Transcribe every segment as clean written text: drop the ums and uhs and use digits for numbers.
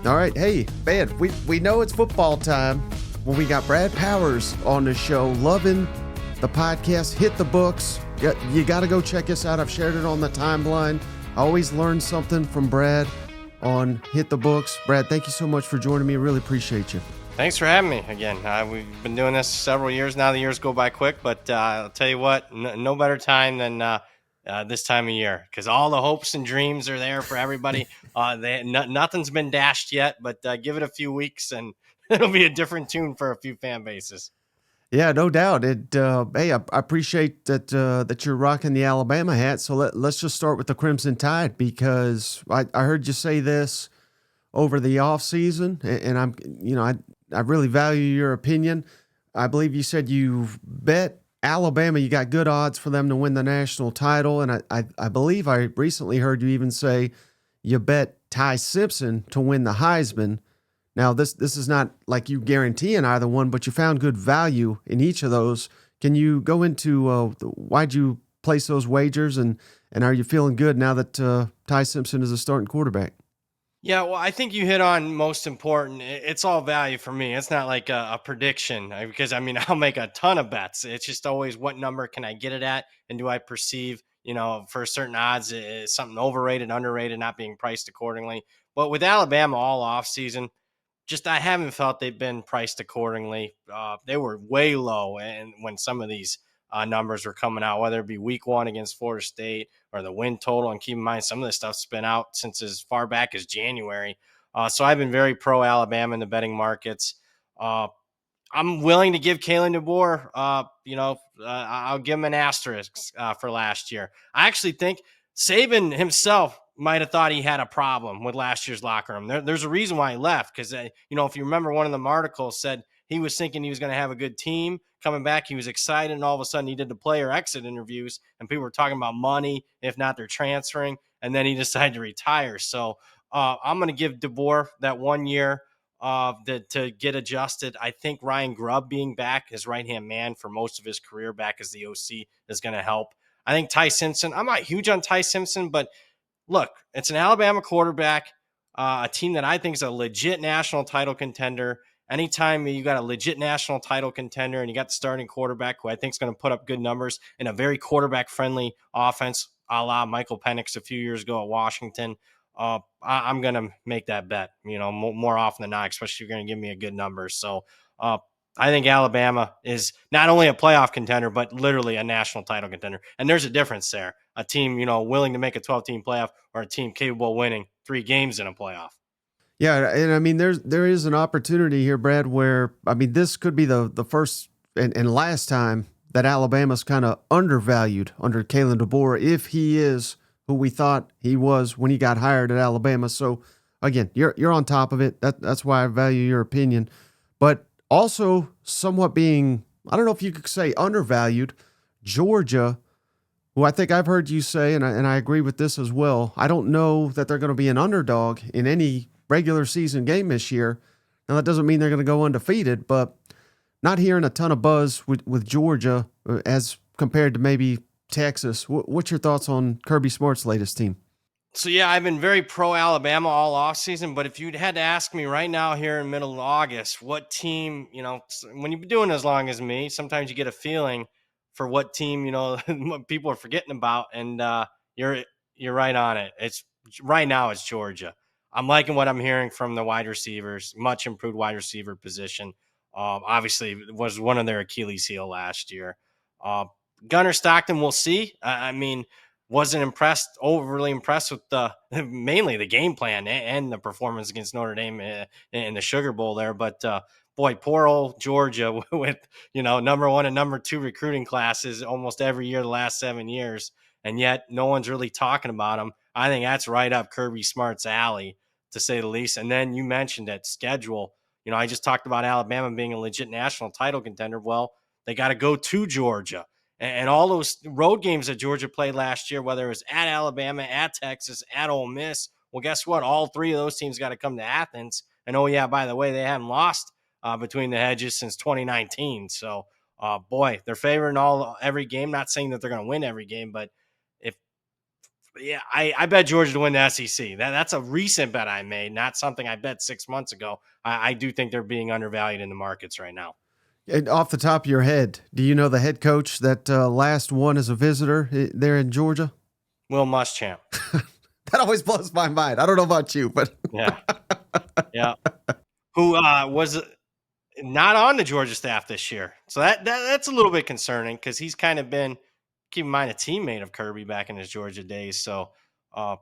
All right. Hey, man, we know it's football time. Well, we got Brad Powers on the show, loving the podcast, Hit the Books. You got to go check us out. I've shared it on the timeline. I always learn something from Brad on Hit the Books. Brad, thank you so much for joining me. Really appreciate you. Thanks for having me again. We've been doing this several years now. The years go by quick, but I'll tell you what, no better time than this time of year, because all the hopes and dreams are there for everybody. Nothing's been dashed yet, but give it a few weeks and it'll be a different tune for a few fan bases. Yeah, no doubt. Hey, I appreciate that you're rocking the Alabama hat. So let's just start with the Crimson Tide, because I heard you say this over the off season, and I really value your opinion. I believe you said you bet Alabama. You got good odds for them to win the national title, and I believe I recently heard you even say you bet Ty Simpson to win the Heisman. Now, this is not like you guaranteeing either one, but you found good value in each of those. Can you go into why'd you place those wagers, and are you feeling good now that Ty Simpson is a starting quarterback? Yeah, well, I think you hit on most important. It's all value for me. It's not like a prediction, because I mean, I'll make a ton of bets. It's just always, what number can I get it at? And do I perceive, for certain odds, is something overrated, underrated, not being priced accordingly? But with Alabama all off season, just I haven't felt they've been priced accordingly. They were way low, and when some of these numbers were coming out, whether it be week one against Florida State or the win total, and keep in mind some of this stuff's been out since as far back as January. So I've been very pro Alabama in the betting markets. I'm willing to give Kalen DeBoer, I'll give him an asterisk for last year. I actually think Saban himself might have thought he had a problem with last year's locker room. There's a reason why he left, because, if you remember, one of the articles said he was thinking he was going to have a good team coming back. He was excited, and all of a sudden he did the player exit interviews, and people were talking about money, if not they're transferring, and then he decided to retire. So I'm going to give DeBoer that 1 year to get adjusted. I think Ryan Grubb being back, his right-hand man for most of his career back as the OC, is going to help. I think Ty Simpson, I'm not huge on Ty Simpson, but look, it's an Alabama quarterback, a team that I think is a legit national title contender. Anytime you got a legit national title contender and you got the starting quarterback who I think is going to put up good numbers in a very quarterback-friendly offense, a la Michael Penix a few years ago at Washington, I'm going to make that bet, more often than not, especially if you're going to give me a good number. So I think Alabama is not only a playoff contender, but literally a national title contender. And there's a difference there. A team, willing to make a 12-team playoff, or a team capable of winning 3 games in a playoff. Yeah, and I mean, there is an opportunity here, Brad, where I mean, this could be the first and last time that Alabama's kind of undervalued under Kalen DeBoer, if he is who we thought he was when he got hired at Alabama. So again, you're on top of it. That's why I value your opinion, but also somewhat being, I don't know if you could say undervalued, Georgia, who I think I've heard you say, and I agree with this as well. I don't know that they're going to be an underdog in any regular season game this year. Now, that doesn't mean they're going to go undefeated, but not hearing a ton of buzz with Georgia as compared to maybe Texas. What's your thoughts on Kirby Smart's latest team? So, yeah, I've been very pro Alabama all offseason, but if you'd had to ask me right now here in middle of August, what team, when you've been doing as long as me, sometimes you get a feeling for what team, what people are forgetting about, and you're right on it. It's right now it's Georgia. I'm liking what I'm hearing from the wide receivers, much improved wide receiver position. Obviously, it was one of their Achilles heel last year. Gunnar Stockton, we'll see. I mean, wasn't overly impressed with mainly the game plan and the performance against Notre Dame in the Sugar Bowl there. But boy, poor old Georgia with, number 1 and number 2 recruiting classes almost every year the last 7 years, and yet no one's really talking about them. I think that's right up Kirby Smart's alley, to say the least. And then you mentioned that schedule. I just talked about Alabama being a legit national title contender. Well, they got to go to Georgia. And all those road games that Georgia played last year, whether it was at Alabama, at Texas, at Ole Miss, well, guess what? All 3 of those teams got to come to Athens. And, oh, yeah, by the way, they haven't lost between the hedges since 2019. So, boy, they're favoring every game. Not saying that they're going to win every game, but if Yeah, I bet Georgia to win the SEC. That's a recent bet I made, not something I bet 6 months ago. I do think they're being undervalued in the markets right now. And off the top of your head, do you know the head coach that last won as a visitor there in Georgia? Will Muschamp. That always blows my mind. I don't know about you, but Yeah, yeah. Who was not on the Georgia staff this year. So that's a little bit concerning because he's kind of been, keep in mind, a teammate of Kirby back in his Georgia days. So uh,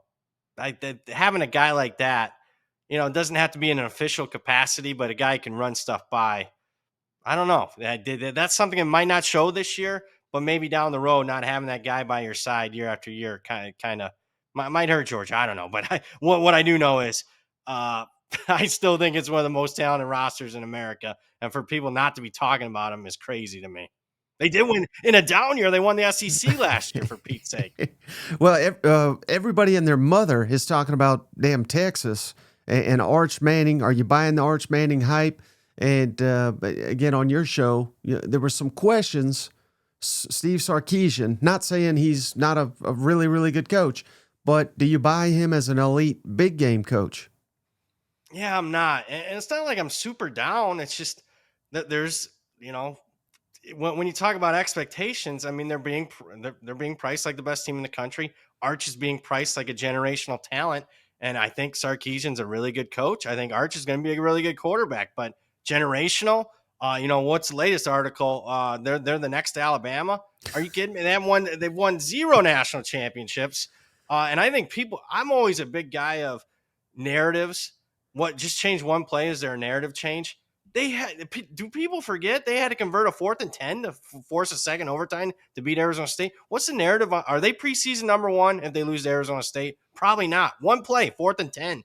having a guy like that, it doesn't have to be in an official capacity, but a guy who can run stuff by. I don't know. That's something that might not show this year, but maybe down the road, not having that guy by your side year after year kind of might hurt Georgia. I don't know, but what I do know is I still think it's one of the most talented rosters in America, and for people not to be talking about him is crazy to me. They did win in a down year. They won the SEC last year, for Pete's sake. well, everybody and their mother is talking about damn Texas and Arch Manning. Are you buying the Arch Manning hype? And again, on your show, there were some questions. Steve Sarkisian, not saying he's not a really, really good coach, but do you buy him as an elite big game coach? Yeah, I'm not, and it's not like I'm super down. It's just that there's, you know, when you talk about expectations, I mean they're being priced like the best team in the country. Arch is being priced like a generational talent, and I think Sarkeesian's a really good coach. I think Arch is going to be a really good quarterback, but generational. What's the latest article? They're the next Alabama. Are you kidding me? They've won zero national championships, and I think people. I'm always a big guy of narratives. What just change one play? Is there a narrative change? Do people forget they had to convert a 4th and 10 to force a second overtime to beat Arizona State? What's the narrative? Are they preseason number one if they lose to Arizona State? Probably not. One play, 4th and 10.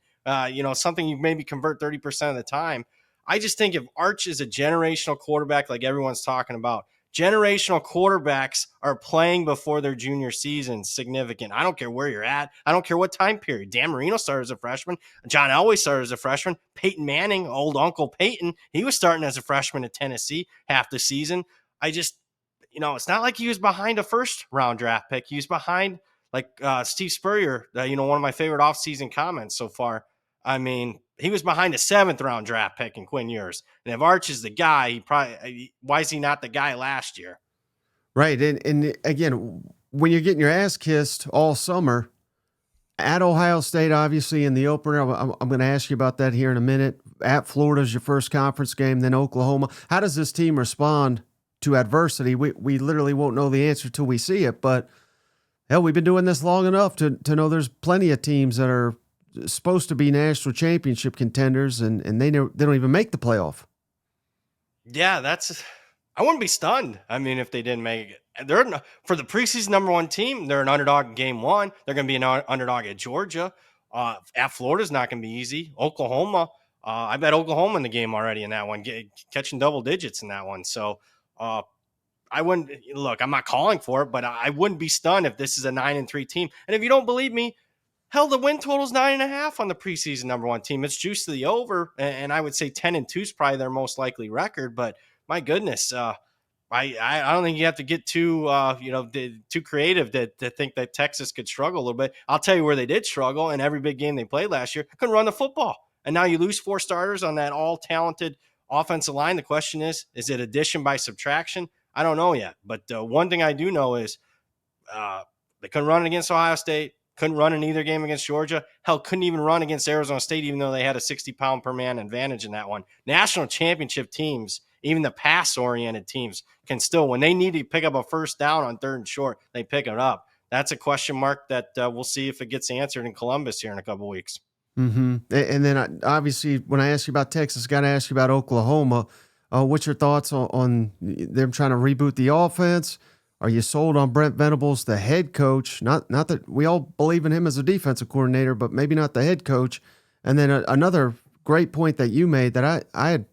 Something you maybe convert 30% of the time. I just think if Arch is a generational quarterback, like everyone's talking about, generational quarterbacks are playing before their junior season significant. I don't care where you're at. I don't care what time period. Dan Marino started as a freshman. John Elway started as a freshman. Peyton Manning, old Uncle Peyton, he was starting as a freshman at Tennessee half the season. I just, it's not like he was behind a first round draft pick. He was behind like Steve Spurrier, one of my favorite offseason comments so far. I mean, he was behind a 7th round draft pick in Quinn Ewers. And if Arch is the guy, why is he not the guy last year? Right. And again, when you're getting your ass kissed all summer at Ohio State, obviously in the opener, I'm going to ask you about that here in a minute. At Florida's your first conference game, then Oklahoma. How does this team respond to adversity? We literally won't know the answer till we see it, but hell, we've been doing this long enough to know there's plenty of teams that are supposed to be national championship contenders, and they don't even make the playoff. Yeah, I wouldn't be stunned. I mean, if they didn't make it, for the preseason number one team, they're an underdog in game one. They're going to be an underdog at Georgia. At Florida's not going to be easy. Oklahoma, I bet Oklahoma in the game already in that one, catching double digits in that one. So I wouldn't look. I'm not calling for it, but I wouldn't be stunned if this is a 9-3 team. And if you don't believe me, hell, the win total's 9.5 on the preseason number one team. It's juiced to the over, and I would say 10-2 is probably their most likely record. But my goodness, I don't think you have to get too too creative to think that Texas could struggle a little bit. I'll tell you where they did struggle in every big game they played last year. Couldn't run the football, and now you lose 4 starters on that all talented offensive line. The question is it addition by subtraction? I don't know yet, but one thing I do know is they couldn't run against Ohio State. Couldn't run in either game against Georgia. Hell, couldn't even run against Arizona State, even though they had a 60-pound per man advantage in that one. National championship teams, even the pass-oriented teams, can still, when they need to pick up a first down on 3rd and short, they pick it up. That's a question mark that we'll see if it gets answered in Columbus here in a couple of weeks. Mm-hmm. And then obviously, when I ask you about Texas, got to ask you about Oklahoma. What's your thoughts on them trying to reboot the offense? Are you sold on Brent Venables, the head coach? Not that we all believe in him as a defensive coordinator, but maybe not the head coach. And then another great point that you made that I had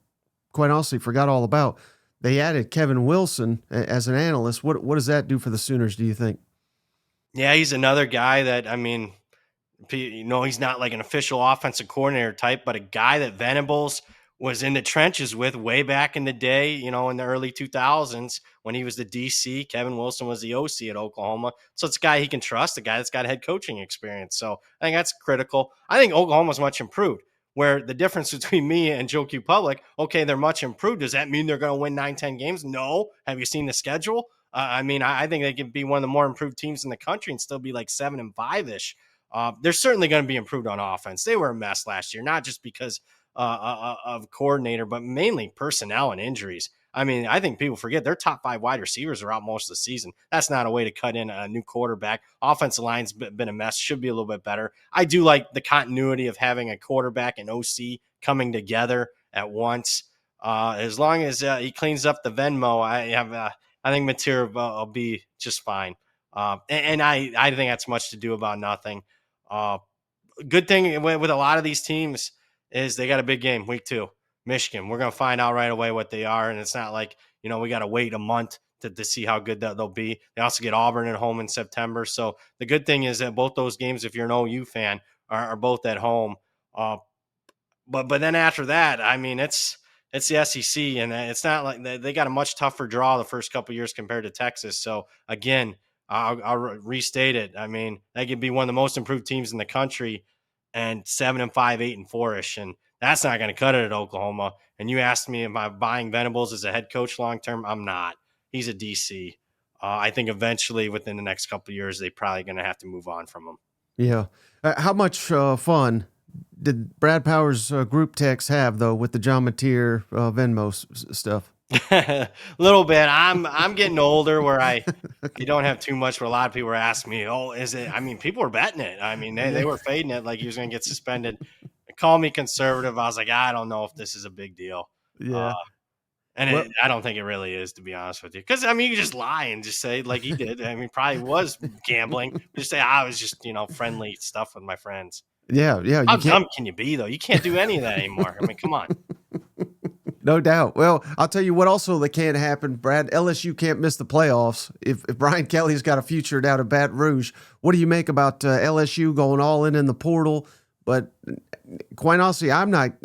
quite honestly forgot all about. They added Kevin Wilson as an analyst. What does that do for the Sooners, do you think? Yeah, he's another guy that, I mean, he's not like an official offensive coordinator type, but a guy that Venables was in the trenches with way back in the day, in the early 2000s when he was the DC. Kevin Wilson was the OC at Oklahoma. So it's a guy he can trust, a guy that's got head coaching experience. So I think that's critical. I think Oklahoma's much improved. Where the difference between me and Joe Q Public, okay, they're much improved. Does that mean they're going to win 9, 10 games? No. Have you seen the schedule? I think they could be one of the more improved teams in the country and still be like 7-5 ish. They're certainly going to be improved on offense. They were a mess last year, not just because of coordinator, but mainly personnel and injuries. I mean, I think people forget their top 5 wide receivers are out most of the season. That's not a way to cut in a new quarterback. Offensive line's been a mess, should be a little bit better. I do like the continuity of having a quarterback and OC coming together at once. As long as he cleans up the Venmo, I think Mateer will be just fine. I think that's much to do about nothing. Uh, Good thing with a lot of these teams is they got a big game week 2. Michigan. We're going to find out right away what they are. And it's not like, we got to wait a month to see how good that they'll be. They also get Auburn at home in September. So the good thing is that both those games, if you're an OU fan, are both at home. But then after that, I mean, it's the SEC, and it's not like they got a much tougher draw the first couple years compared to Texas. So again, I'll restate it. I mean, they could be one of the most improved teams in the country, and 7-5, 8-4 ish, and that's not going to cut it at Oklahoma. And you asked me, am I buying Venables as a head coach long term? I'm not. He's a DC. I think eventually, within the next couple years, they're probably going to have to move on from him. Yeah. How much fun did Brad Powers group text have though with the John Mateer Venmo stuff? Little bit. I'm getting older where you don't have too much. Where a lot of people were asking me, "Oh, is it?" I mean, people were betting it. I mean, they Yeah. were fading it like he was going to get suspended. Call me conservative. I was like, I don't know if this is a big deal. Uh, Yeah. and Well, I don't think it really is, to be honest with you. Because I mean, you can just lie and just say like he did. I mean, probably was gambling. Just say I was just friendly stuff with my friends. yeah, yeah. How You can't. dumb can you be though? You can't do any of that anymore. I mean, come on. No doubt. Well, I'll tell you what also that can't happen, Brad. LSU can't miss the playoffs. If Brian Kelly's got a future down at Baton Rouge, what do you make about LSU going all in the portal? But quite honestly, I'm not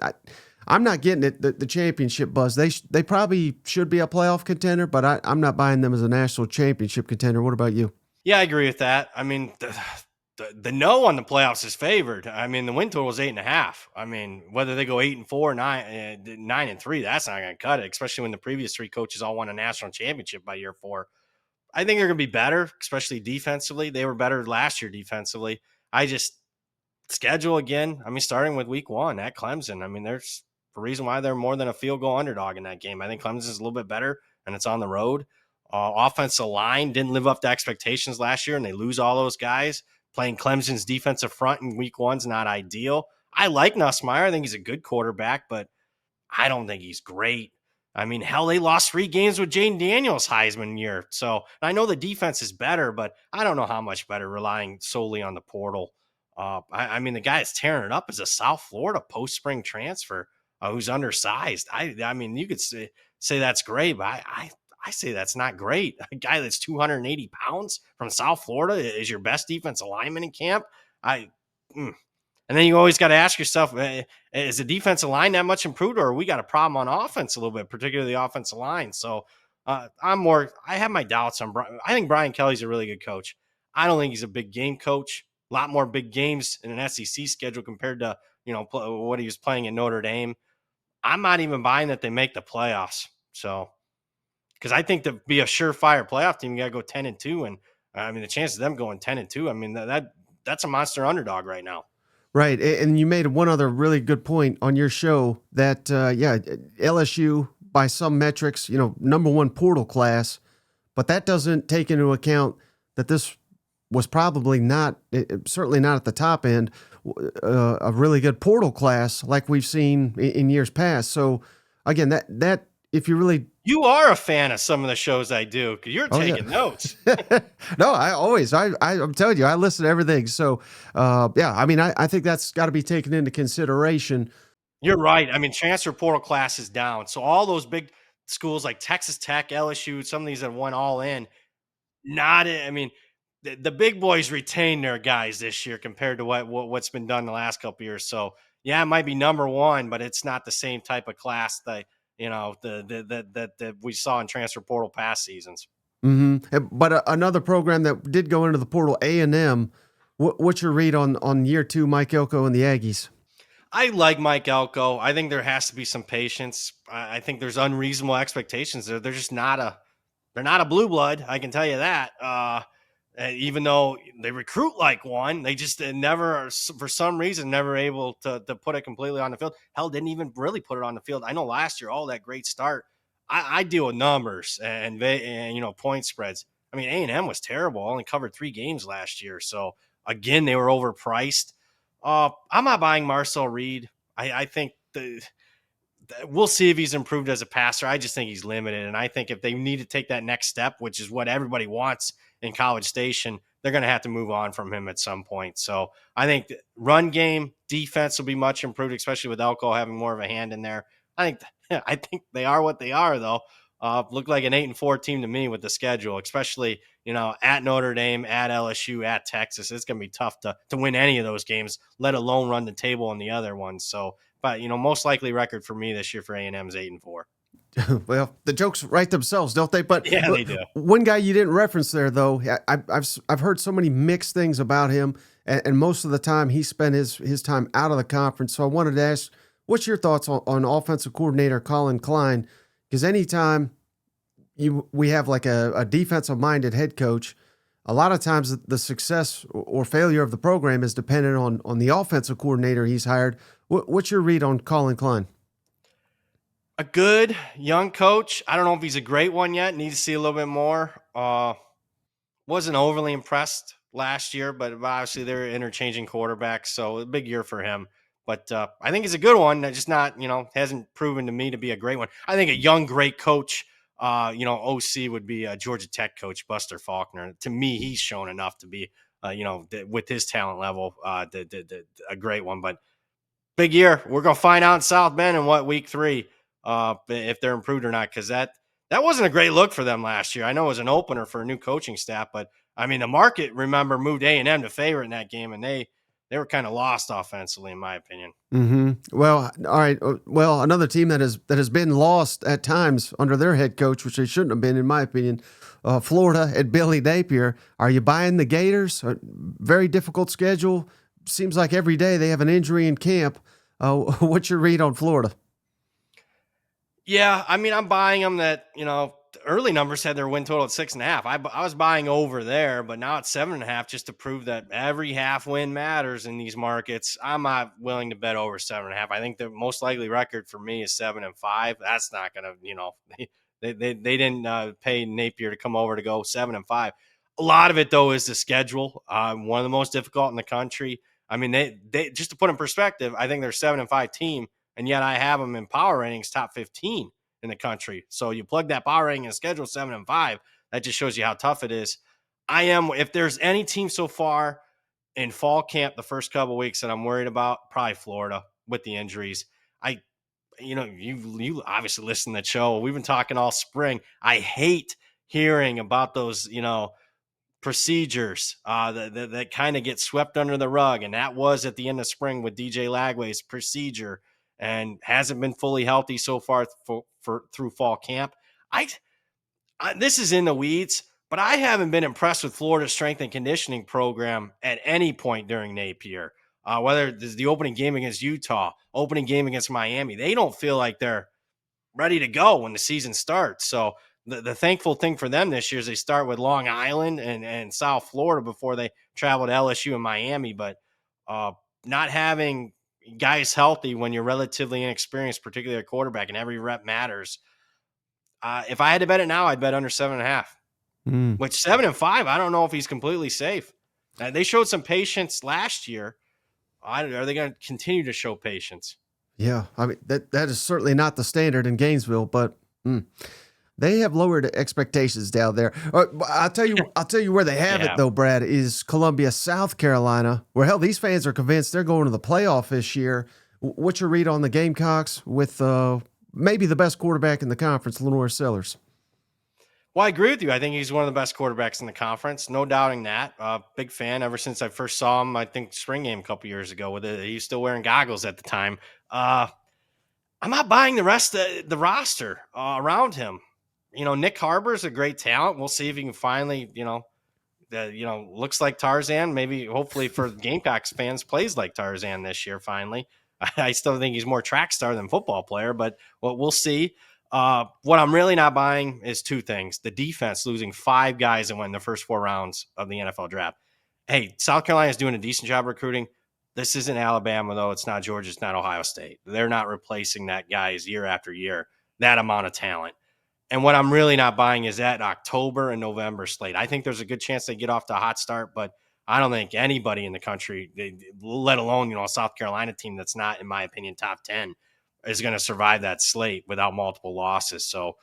getting it. The championship buzz. They probably should be a playoff contender, but I'm not buying them as a national championship contender. What about you? Yeah, I agree with that. I mean, the no on the playoffs is favored. I mean, the win total is 8.5. I mean, whether they go 8-4, 9-3, that's not going to cut it. Especially when the previous 3 coaches all won a national championship by year 4. I think they're going to be better, especially defensively. They were better last year defensively. I just schedule again. I mean, starting with week 1 at Clemson. I mean, there's a reason why they're more than a field goal underdog in that game. I think Clemson is a little bit better, and it's on the road. Offensive line didn't live up to expectations last year, and they lose all those guys. Playing Clemson's defensive front in week 1's not ideal. I like Nussmeier. I think he's a good quarterback, but I don't think he's great. I mean, hell, they lost 3 games with Jaden Daniels' Heisman year. So I know the defense is better, but I don't know how much better relying solely on the portal. I mean, the guy that's tearing it up is a South Florida post spring transfer who's undersized. I mean, you could say that's great, but I say that's not great. A guy that's 280 pounds from South Florida is your best defensive lineman in camp. I. Mm. And then you always got to ask yourself, is the defensive line that much improved, or we got a problem on offense a little bit, particularly the offensive line? So I have my doubts on Brian. I think Brian Kelly's a really good coach. I don't think he's a big game coach. A lot more big games in an SEC schedule compared to, what he was playing at Notre Dame. I'm not even buying that they make the playoffs. So, because I think to be a surefire playoff team, you got to go 10-2. And I mean, the chances of them going 10-2, I mean, that's a monster underdog right now. Right, and you made one other really good point on your show that LSU by some metrics, number 1 portal class, but that doesn't take into account that this was probably not, certainly not at the top end, a really good portal class like we've seen in years past. So again, that if you really You are a fan of some of the shows I do because you're oh yeah taking notes. no, I'm telling you, I listen to everything. So, yeah, I mean, I think that's got to be taken into consideration. You're right. I mean, transfer portal class is down. So all those big schools like Texas Tech, LSU, some of these that went all in, I mean, the big boys retain their guys this year compared to what's been done the last couple years. So yeah, it might be number one, but it's not the same type of class that that we saw in transfer portal past seasons. But another program that did go into the portal, A&M. What's your read on year two, Mike Elko and the Aggies? I like Mike Elko. I think there has to be some patience. I think there's unreasonable expectations. They're just not a they're not a blue blood. I can tell you that. Even though they recruit like one, they just never, for some reason, never able to put it completely on the field. Hell, didn't even really put it on the field. I know last year, all that great start. I deal with numbers and point spreads. I mean, A&M was terrible. Only covered 3 games last year, so again, they were overpriced. I'm not buying Marcel Reed. I think we'll see if he's improved as a passer. I just think he's limited. And I think if they need to take that next step, which is what everybody wants in College Station, they're going to have to move on from him at some point. So I think the run game, defense will be much improved, especially with Elko having more of a hand in there. I think they are what they are, though. Look like an 8-4 team to me with the schedule, especially at Notre Dame, at LSU, at Texas. It's going to be tough to win any of those games, let alone run the table on the other ones. So, but most likely record for me this year for A&M is 8-4. Well, the jokes write themselves, don't they? But Yeah, they do. One guy you didn't reference there, though, I've heard so many mixed things about him, and most of the time he spent his time out of the conference. So I wanted to ask, what's your thoughts on offensive coordinator Colin Klein? Because anytime we have like a defensive minded head coach, a lot of times the success or failure of the program is dependent on the offensive coordinator he's hired. What's your read on Colin Klein? A good young coach. I don't know if he's a great one yet. Need to see a little bit more. Wasn't overly impressed last year, but obviously they're interchanging quarterbacks, so a big year for him. But I think he's a good one. Just not, hasn't proven to me to be a great one. I think a young, great coach, OC would be a Georgia Tech coach, Buster Faulkner. To me, he's shown enough to be, with his talent level, a great one. But big year. We're gonna find out in South Bend in week 3, if they're improved or not, because that wasn't a great look for them last year. I know it was an opener for a new coaching staff, but I mean the market, remember, moved A&M to favorite in that game, and they were kind of lost offensively, in my opinion. Well, all right. Well, another team that has been lost at times under their head coach, which they shouldn't have been, in my opinion. Florida at Billy Napier. Are you buying the Gators? Very difficult schedule. Seems like every day they have an injury in camp. What's your read on Florida? Yeah, I mean, I'm buying them that, the early numbers had their win total at 6.5. I was buying over there, but now it's 7.5 just to prove that every half win matters in these markets. I'm not willing to bet over 7.5. I think the most likely record for me is 7-5. That's not going to, they didn't pay Napier to come over to go 7-5. A lot of it, though, is the schedule. One of the most difficult in the country. I mean, they just to put in perspective, I think they're 7-5 team, and yet I have them in power ratings top 15 in the country. So you plug that power rating and schedule 7-5, that just shows you how tough it is. If there's any team so far in fall camp the first couple of weeks that I'm worried about, probably Florida with the injuries. You obviously listen to the show. We've been talking all spring. I hate hearing about those, procedures that kind of get swept under the rug. And that was at the end of spring with DJ Lagway's procedure, and hasn't been fully healthy so far through fall camp. This is in the weeds, but I haven't been impressed with Florida's strength and conditioning program at any point during Napier. Whether it's the opening game against Utah, opening game against Miami, they don't feel like they're ready to go when the season starts. So the thankful thing for them this year is they start with Long Island and South Florida before they travel to LSU and Miami. But not having guys healthy when you're relatively inexperienced, particularly at quarterback, and every rep matters. If I had to bet it now, I'd bet under 7.5. Which 7-5, I don't know if he's completely safe. They showed some patience last year. Are they going to continue to show patience? Yeah, I mean that is certainly not the standard in Gainesville, but they have lowered expectations down there. I'll tell you where they have it though, Brad, is Columbia, South Carolina, where hell these fans are convinced they're going to the playoff this year. What's your read on the Gamecocks with maybe the best quarterback in the conference, Lenore Sellers? Well, I agree with you. I think he's one of the best quarterbacks in the conference. No doubting that. Big fan ever since I first saw him. I think spring game a couple years ago. With it, he was still wearing goggles at the time. Uh, I'm not buying the rest of the roster around him. Nick Harbor's a great talent. We'll see if he can finally, looks like Tarzan. Maybe, hopefully, for Gamecocks fans, plays like Tarzan this year. Finally, I still think he's more track star than football player, but we'll see. What I'm really not buying is two things: the defense losing 5 guys that went in the first 4 rounds of the NFL draft. Hey, South Carolina is doing a decent job recruiting. This isn't Alabama, though. It's not Georgia. It's not Ohio State. They're not replacing that guys year after year, that amount of talent. And what I'm really not buying is that October and November slate. I think there's a good chance they get off to a hot start, but I don't think anybody in the country, let alone a South Carolina team that's not, in my opinion, top 10, is going to survive that slate without multiple losses. So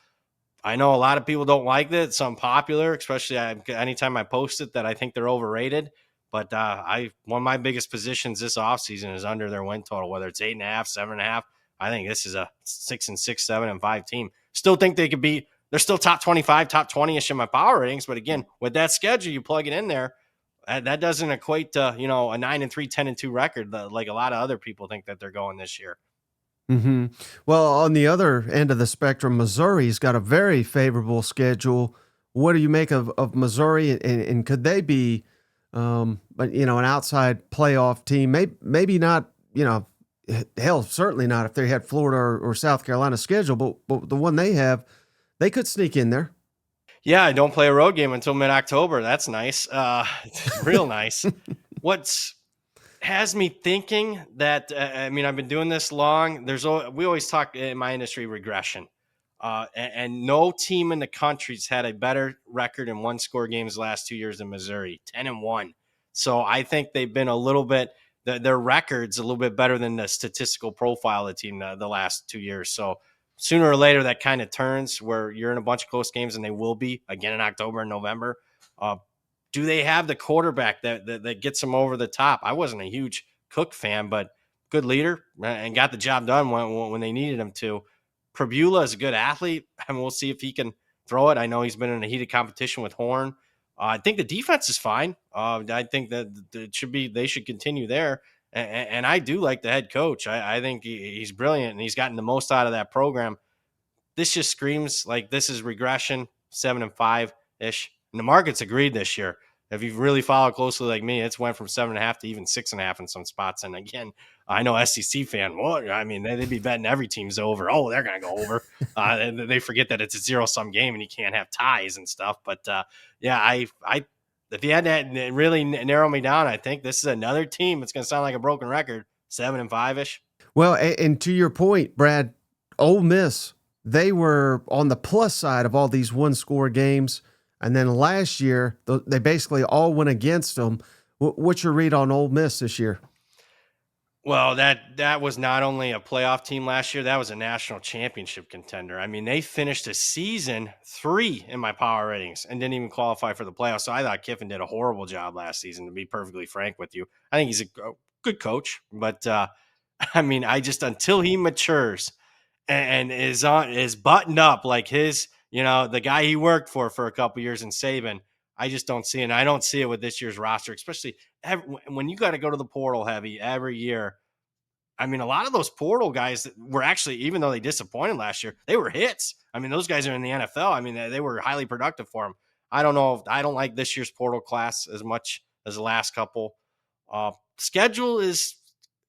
I know a lot of people don't like that. It's unpopular, especially anytime I post it that I think they're overrated. But one of my biggest positions this offseason is under their win total, whether it's 8.5, 7.5. I think this is a 6-6, 7-5 team. Still think they could be. They're still top 25, top 20ish in my power ratings. But again, with that schedule, you plug it in there. That doesn't equate to a 9-3, 10-2 record like a lot of other people think that they're going this year. Hmm. Well, on the other end of the spectrum, Missouri's got a very favorable schedule. What do you make of Missouri, and could they be, an outside playoff team? Maybe not. Hell, certainly not if they had Florida or South Carolina schedule, but the one they have, they could sneak in there. Yeah, I don't play a road game until mid-October. That's nice. Real nice. What's has me thinking that I've been doing this long. We always talk in my industry regression, and no team in the country's had a better record in one-score games the last 2 years than Missouri, 10-1. So I think they've been a little bit their records a little bit better than the statistical profile of the team the last 2 years. So sooner or later that kind of turns where you're in a bunch of close games, and they will be again in October and November. Uh, do they have the quarterback that gets them over the top? I wasn't a huge Cook fan, but good leader and got the job done when they needed him to. Prbula is a good athlete, and we'll see if he can throw it. I know he's been in a heated competition with Horn. I think the defense is fine. I think that they should continue there. And I do like the head coach. I think he's brilliant, and he's gotten the most out of that program. This just screams like this is regression, 7-5 ish. And the market's agreed this year. If you've really followed closely like me, it's went from 7.5 to even 6.5 in some spots. And again, I know SEC fan. Well, I mean, they'd be betting every team's over. Oh, they're going to go over. And they forget that it's a 0-sum game and you can't have ties and stuff. But yeah, I if you had to really narrow me down, I think this is another team. It's going to sound like a broken record, 7-5 ish. Well, and to your point, Brad, Ole Miss, they were on the plus side of all these one-score games, and then last year they basically all went against them. What's your read on Ole Miss this year? Well, that was not only a playoff team last year, that was a national championship contender. I mean, they finished a season 3 in my power ratings and didn't even qualify for the playoffs. So I thought Kiffin did a horrible job last season, to be perfectly frank with you. I think he's a good coach, but I just until he matures and is buttoned up like his, the guy he worked for a couple years in Saban, I just don't see it. And I don't see it with this year's roster, especially when you got to go to the portal heavy every year. I mean, a lot of those portal guys were actually, even though they disappointed last year, they were hits. I mean, those guys are in the NFL. I mean, they were highly productive for them. I don't know. I don't like this year's portal class as much as the last couple. Schedule is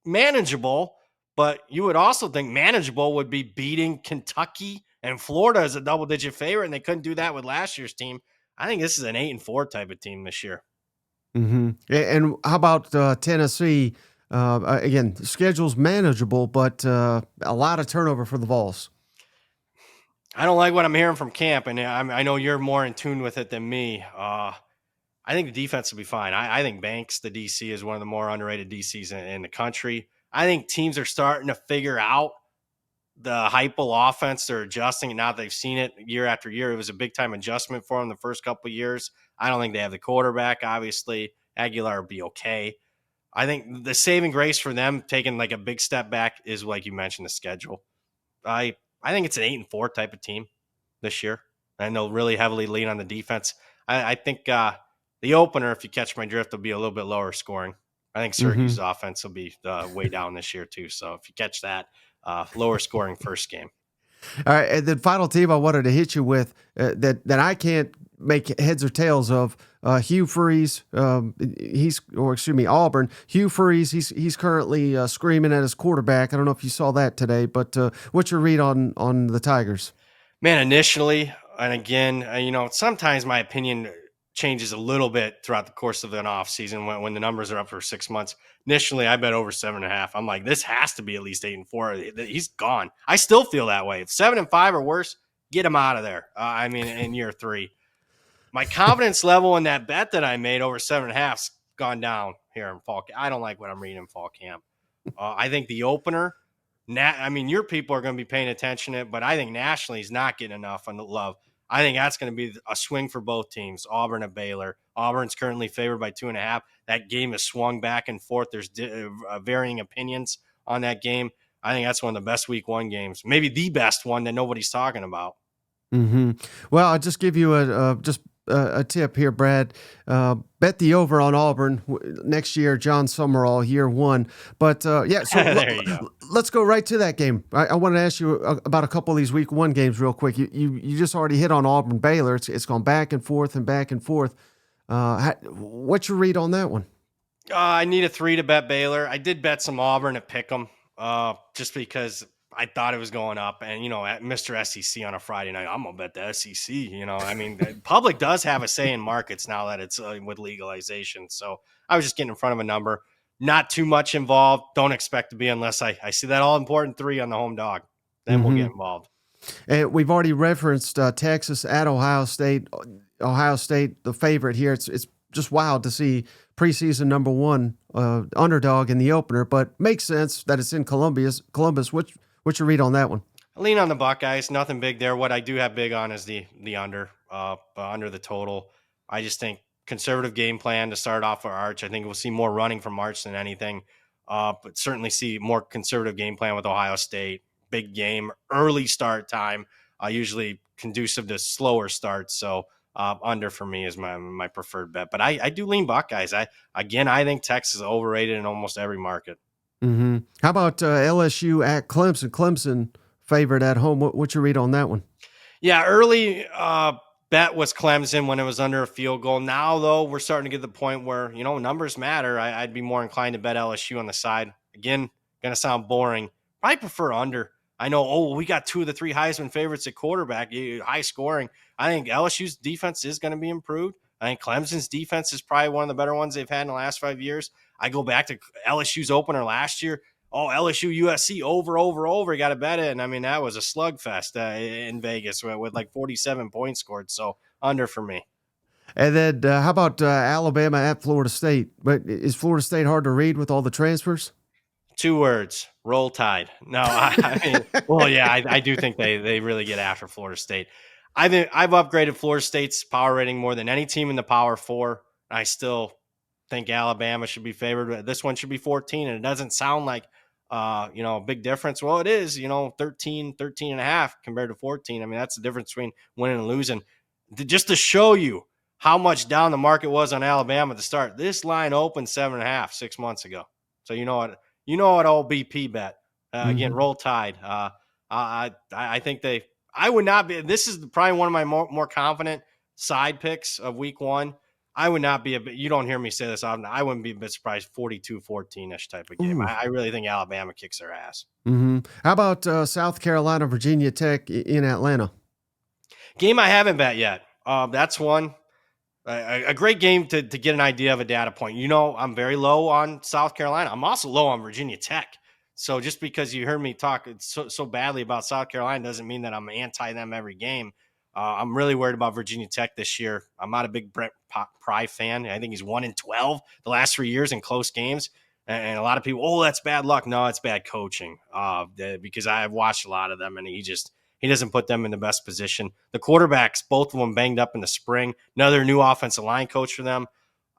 manageable, but you would also think manageable would be beating Kentucky and Florida as a double-digit favorite, and they couldn't do that with last year's team. I think this is an 8-4 type of team this year. Mm-hmm. And how about Tennessee? Again, the schedule's manageable, but a lot of turnover for the Vols. I don't like what I'm hearing from camp, and I know you're more in tune with it than me. I think the defense will be fine. I think Banks, the DC, is one of the more underrated DCs in the country. I think teams are starting to figure out the Heupel offense. They're adjusting it now. They've seen it year after year. It was a big time adjustment for them the first couple of years. I don't think they have the quarterback. Obviously, Aguilar will be okay. I think the saving grace for them taking like a big step back is, like you mentioned, the schedule. I think it's an 8-4 type of team this year. and they'll really heavily lean on the defense. I think the opener, if you catch my drift, will be a little bit lower scoring. I think Mm-hmm. Syracuse's offense will be way down this year too. So if you catch that, lower scoring first game. All right, and then final team I wanted to hit you with that I can't make heads or tails of. Hugh Freeze, Auburn. Hugh Freeze, he's currently screaming at his quarterback. I don't know if you saw that today, but what's your read on the Tigers? Man, initially, and again, sometimes my opinion changes a little bit throughout the course of an off season when the numbers are up for 6 months. Initially, I bet over 7.5. I'm like, this has to be at least 8-4. He's gone. I still feel that way. If 7-5 or worse, get him out of there. In year 3, my confidence level in that bet that I made over 7.5's gone down here in fall. I don't like what I'm reading in fall camp. I think the opener, your people are going to be paying attention to it, but I think nationally he's not getting enough on the love. I think that's going to be a swing for both teams, Auburn and Baylor. Auburn's currently favored by 2.5. That game has swung back and forth. There's varying opinions on that game. I think that's one of the best week 1 games, maybe the best one that nobody's talking about. Mm-hmm. Well, I'll just give you a tip here, Brad. Bet the over on Auburn next year. John Summerall, year 1. But yeah, so let's go right to that game. I wanted to ask you about a couple of these week 1 games real quick. You just already hit on Auburn Baylor. It's gone back and forth and back and forth. What's your read on that one? I need a 3 to bet Baylor. I did bet some Auburn at Pick'em, just because I thought it was going up. And, at Mr. SEC on a Friday night, I'm going to bet the SEC. The public does have a say in markets now that it's with legalization. So I was just getting in front of a number. Not too much involved. Don't expect to be unless I see that all important 3 on the home dog. Then we'll get involved. And we've already referenced Texas at Ohio State. Ohio State, the favorite here. It's just wild to see preseason number 1 underdog in the opener, but makes sense that it's in Columbus. What's your read on that one? I lean on the Buckeyes. Nothing big there. What I do have big on is the under the total. I just think conservative game plan to start off for Arch. I think we'll see more running from Arch than anything, but certainly see more conservative game plan with Ohio State. Big game, early start time, usually conducive to slower starts. So under for me is my preferred bet. But I do lean Buckeyes. I think Texas is overrated in almost every market. Mm-hmm. How about LSU at Clemson? Clemson favorite at home. What's your read on that one? Yeah, early bet was Clemson when it was under a field goal. Now, though, we're starting to get to the point where, numbers matter. I'd be more inclined to bet LSU on the side. Again, going to sound boring. I prefer under. I know, we got 2 of the 3 Heisman favorites at quarterback, high scoring. I think LSU's defense is going to be improved. I think Clemson's defense is probably one of the better ones they've had in the last 5 years. I go back to LSU's opener last year. Oh, LSU USC over. You got to bet it. And that was a slugfest in Vegas with like 47 points scored. So under for me. And then how about Alabama at Florida State? But is Florida State hard to read with all the transfers? 2 words: Roll Tide. No, I do think they really get after Florida State. I've upgraded Florida State's power rating more than any team in the Power 4. I still think Alabama should be favored. This one should be 14, and it doesn't sound like a big difference. Well, it is, 13 and a half compared to 14. That's the difference between winning and losing. Just to show you how much down the market was on Alabama at the start, this line opened 7.5 6 months ago. So you know what old BP bet. Again, Roll Tide. I think I would not be. This is probably one of my more confident side picks of week 1. I would not be you don't hear me say this often. I wouldn't be a bit surprised 42-14-ish type of game. I really think Alabama kicks their ass. Mm-hmm. How about South Carolina, Virginia Tech in Atlanta? Game I haven't bet yet. That's one. A great game to get an idea of a data point. I'm very low on South Carolina. I'm also low on Virginia Tech. So just because you heard me talk so badly about South Carolina doesn't mean that I'm anti them every game. I'm really worried about Virginia Tech this year. I'm not a big Brent Pry fan. I think he's 1-12 the last 3 years in close games. And a lot of people, that's bad luck. No, it's bad coaching. Because I have watched a lot of them, and he doesn't put them in the best position. The quarterbacks, both of them banged up in the spring. Another new offensive line coach for them.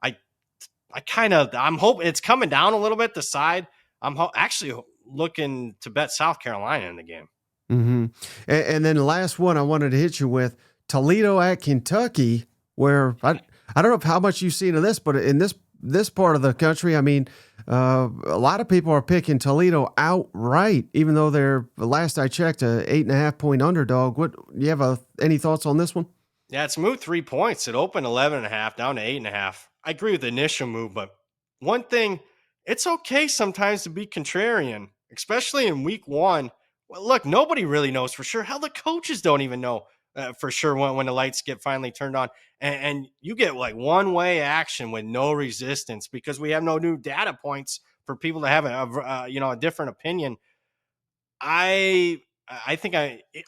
I'm hoping it's coming down a little bit, the side. I'm actually looking to bet South Carolina in the game. Mm-hmm. And then the last one I wanted to hit you with, Toledo at Kentucky, where I don't know how much you've seen of this, but in this part of the country, I mean, a lot of people are picking Toledo outright, even though they're, last I checked, a 8.5 point underdog. What, you have any thoughts on this one? Yeah, it's moved 3 points. It opened 11.5 down to 8.5. I agree with the initial move, but one thing, it's okay sometimes to be contrarian, especially in week one. Well, look, nobody really knows for sure. Hell, the coaches don't even know for sure when the lights get finally turned on. And you get like one way action with no resistance because we have no new data points for people to have a different opinion. I I think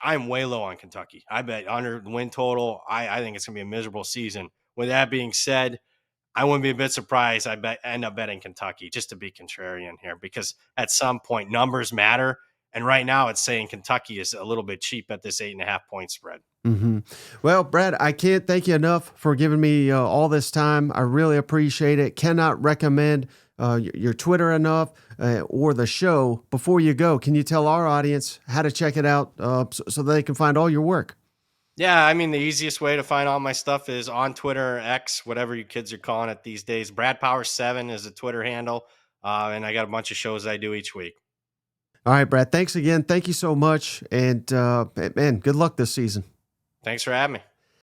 I'm way low on Kentucky. I bet under the win total. I think it's gonna be a miserable season. With that being said, I wouldn't be a bit surprised. I bet end up betting Kentucky just to be contrarian here because at some point numbers matter. And right now it's saying Kentucky is a little bit cheap at this 8.5 point spread. Hmm. Well, Brad, I can't thank you enough for giving me all this time. I really appreciate it. Cannot recommend your Twitter enough or the show. Before you go, can you tell our audience how to check it out so they can find all your work? Yeah, I mean the easiest way to find all my stuff is on Twitter, X, whatever you kids are calling it these days. Brad Power 7 is a Twitter handle. And I got a bunch of shows I do each week. All right, Brad. Thanks again. Thank you so much. And man, good luck this season. Thanks for having me.